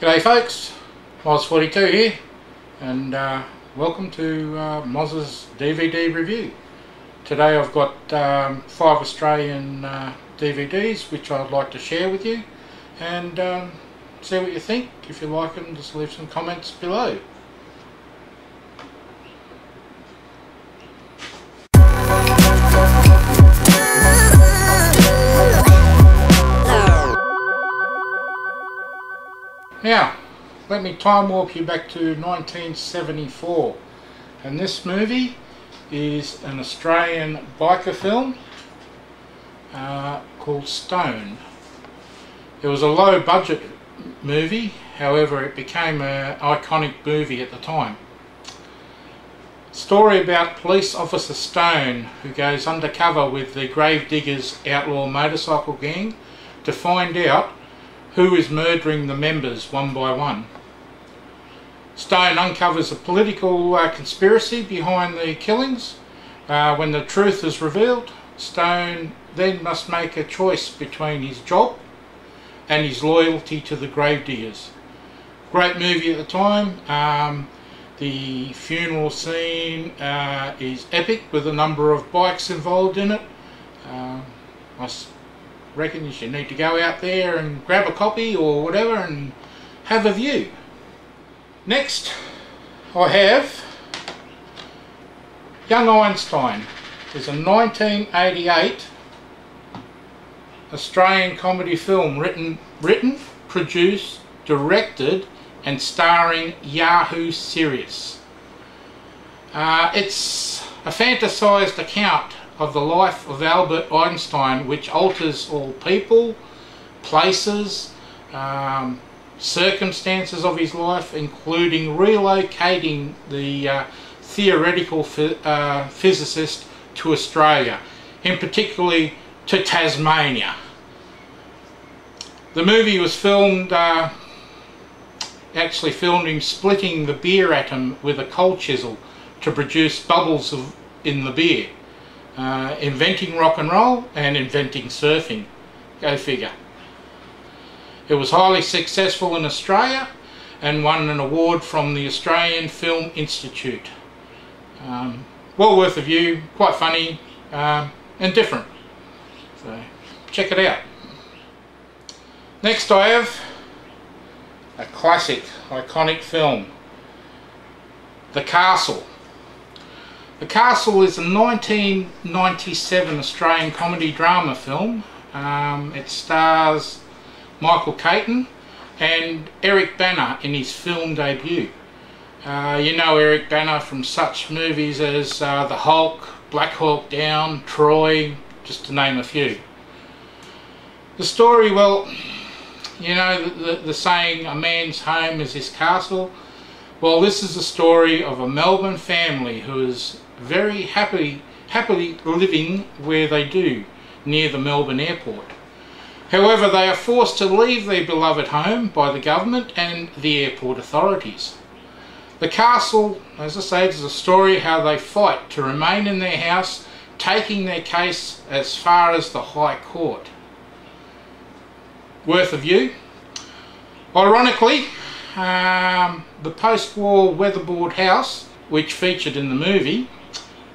G'day folks, MOZ 42 here, and welcome to MOZ's DVD review. Today I've got 5 Australian DVDs which I'd like to share with you, and see what you think. If you like them, just leave some comments below. Now, let me time warp you back to 1974, and this movie is an Australian biker film called Stone. It was a low budget movie, however it became an iconic movie at the time. Story about police officer Stone, who goes undercover with the Gravediggers outlaw motorcycle gang to find out who is murdering the members one by one. Stone uncovers a political conspiracy behind the killings. When the truth is revealed, Stone then must make a choice between his job and his loyalty to the Gravediggers. Great movie at the time. The funeral scene is epic, with a number of bikes involved in it. I reckon you should need to go out there and grab a copy or whatever and have a view. Next I have Young Einstein. It's a 1988 Australian comedy film written, produced, directed and starring Yahoo Serious. It's a fantasised account of the life of Albert Einstein, which alters all people, places, circumstances of his life, including relocating the theoretical physicist to Australia, in particularly to Tasmania. The movie was filmed, actually filmed him splitting the beer atom with a cold chisel to produce bubbles in the beer. Inventing rock and roll and inventing surfing. Go figure. It was highly successful in Australia and won an award from the Australian Film Institute. Well worth a view, quite funny and different. So check it out. Next I have a classic, iconic film, The Castle. The Castle is a 1997 Australian comedy drama film. It stars Michael Caton and Eric Bana in his film debut. You know Eric Bana from such movies as The Hulk, Black Hawk Down, Troy, just to name a few. The story, well, you know the saying, a man's home is his castle. Well, this is the story of a Melbourne family who is very happily living where they do, near the Melbourne airport. However, they are forced to leave their beloved home by the government and the airport authorities. The Castle, as I say, is a story of how they fight to remain in their house, taking their case as far as the High Court. Worth a view. Ironically, the post-war weatherboard house, which featured in the movie,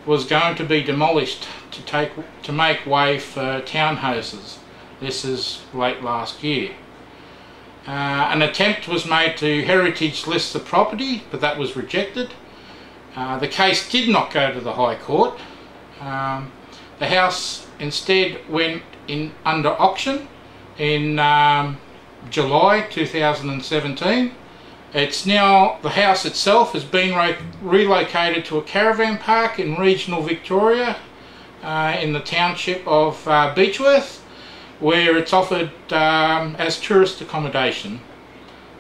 was going to be demolished to make way for townhouses. This is late last year. An attempt was made to heritage list the property, but that was rejected. The case did not go to the High Court. The house instead went under auction in July 2017. It's now, the house itself has been relocated to a caravan park in regional Victoria, in the township of Beechworth, where it's offered as tourist accommodation.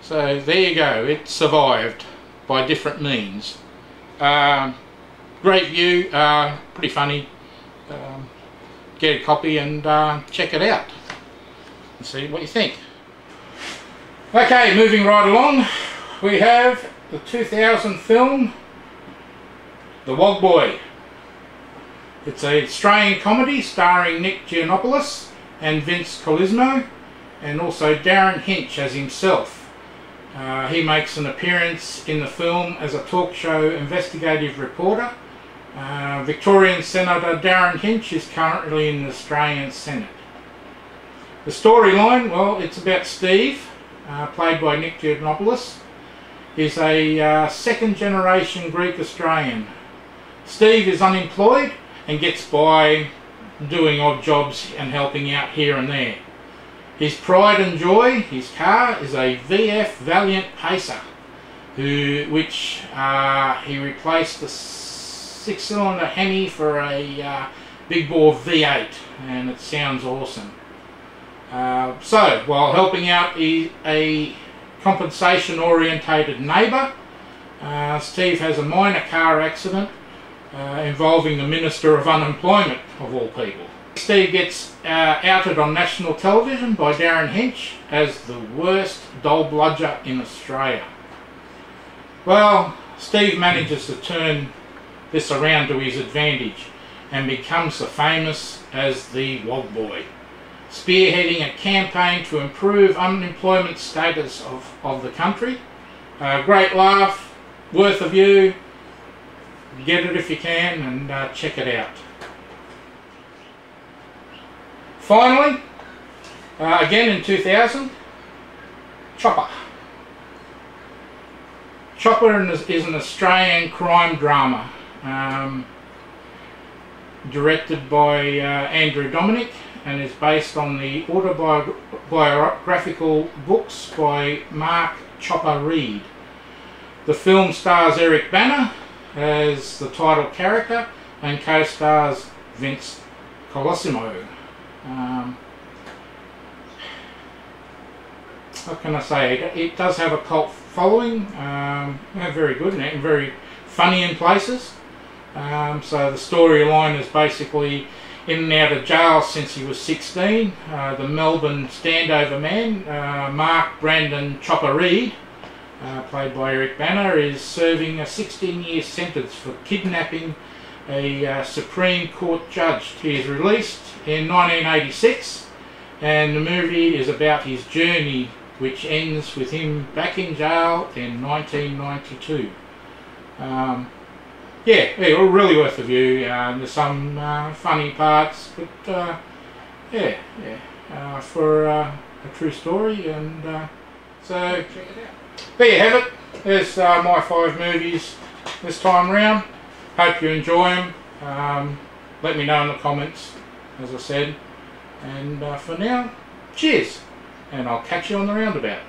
So there you go, it survived by different means. Great view, pretty funny. Get a copy and check it out and see what you think. Okay, moving right along, we have the 2000 film The Wog Boy. It's an Australian comedy starring Nick Giannopoulos and Vince Colismo, and also Darren Hinch as himself. He makes an appearance in the film as a talk show investigative reporter. Victorian Senator Darren Hinch is currently in the Australian Senate. The storyline, well, it's about Steve, played by Nick Giannopoulos. He's a second generation Greek Australian. Steve is unemployed and gets by doing odd jobs and helping out here and there. His pride and joy, his car, is a VF Valiant Pacer, which he replaced the 6-cylinder Hemi for a big bore V8, and it sounds awesome. So, while helping out a compensation orientated neighbour, Steve has a minor car accident involving the Minister of Unemployment, of all people. Steve gets outed on national television by Darren Hinch as the worst doll bludger in Australia. Well, Steve manages to turn this around to his advantage and becomes as famous as the Wog Boy, spearheading a campaign to improve unemployment status of the country. Great laugh, worth a view. Get it if you can, and check it out. Finally, again in 2000, Chopper. Chopper is an Australian crime drama directed by Andrew Dominic, and is based on the autobiographical books by Mark Chopper Reed. The film stars Eric Bana as the title character and co-stars Vince Colosimo. What can I say? It does have a cult following, very good and very funny in places. So the storyline is basically in and out of jail since he was 16. The Melbourne standover man, Mark Brandon Chopper Reed, played by Eric Bana, is serving a 16-year sentence for kidnapping a Supreme Court judge. He is released in 1986, and the movie is about his journey, which ends with him back in jail in 1992. Yeah, really worth the view. There's some funny parts, but for a true story, and so check it out. There you have it. There's my 5 movies this time round. Hope you enjoy them. Let me know in the comments, as I said. And for now, cheers, and I'll catch you on the roundabout.